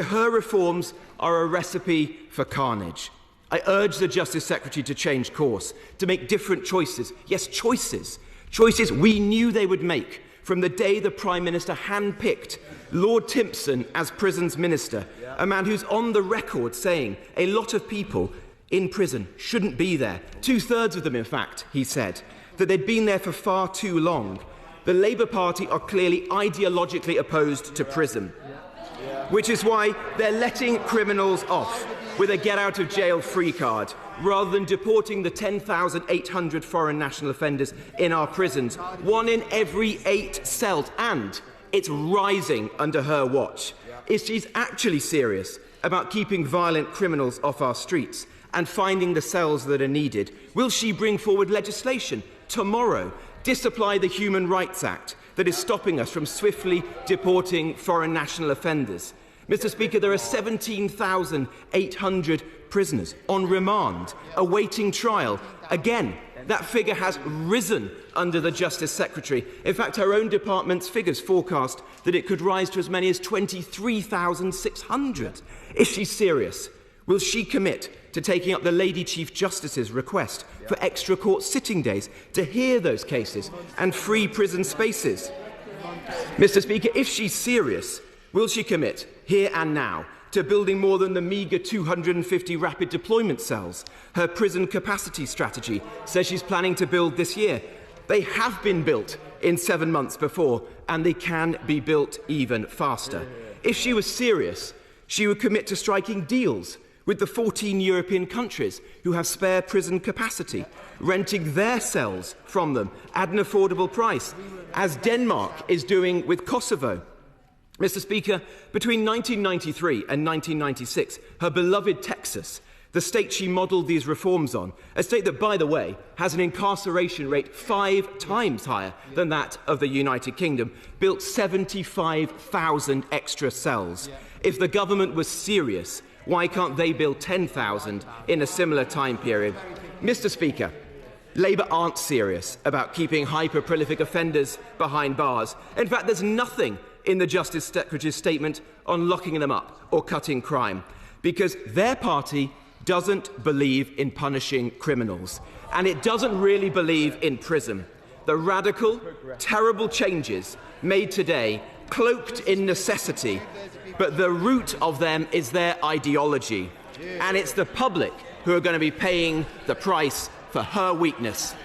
Her reforms are a recipe for carnage. I urge the Justice Secretary to change course, to make different choices. Yes, choices. Choices we knew they would make from the day the Prime Minister handpicked Lord Timpson as prisons minister, a man who's on the record saying a lot of people in prison shouldn't be there. 2/3 of them, in fact, he said, that they'd been there for far too long. The Labour Party are clearly ideologically opposed to prison, which is why they're letting criminals off with a get-out-of-jail-free card, rather than deporting the 10,800 foreign national offenders in our prisons. 1 in every 8 cells, and it's rising under her watch. If she's actually serious about keeping violent criminals off our streets and finding the cells that are needed, will she bring forward legislation tomorrow, disapply the Human Rights Act that is stopping us from swiftly deporting foreign national offenders? Mr. Speaker, there are 17,800 prisoners on remand, awaiting trial. Again, that figure has risen under the Justice Secretary. In fact, her own department's figures forecast that it could rise to as many as 23,600. If she's serious, will she commit to taking up the Lady Chief Justice's request for extra court sitting days to hear those cases and free prison spaces? Mr. Speaker, if she's serious, will she commit, here and now, to building more than the meagre 250 rapid deployment cells her prison capacity strategy says she's planning to build this year? They have been built in 7 months before, and they can be built even faster. If she was serious, she would commit to striking deals with the 14 European countries who have spare prison capacity, renting their cells from them at an affordable price, as Denmark is doing with Kosovo. Mr. Speaker, between 1993 and 1996, her beloved Texas, the state she modelled these reforms on, a state that, by the way, has an incarceration rate 5 times higher than that of the United Kingdom, built 75,000 extra cells. If the government was serious, why can't they build 10,000 in a similar time period? Mr. Speaker, Labour aren't serious about keeping hyper-prolific offenders behind bars. In fact, there's nothing in the Justice Secretary's statement on locking them up or cutting crime, because their party doesn't believe in punishing criminals, and it doesn't really believe in prison. The radical, terrible changes made today, cloaked in necessity, but the root of them is their ideology, and it's the public who are going to be paying the price for her weakness.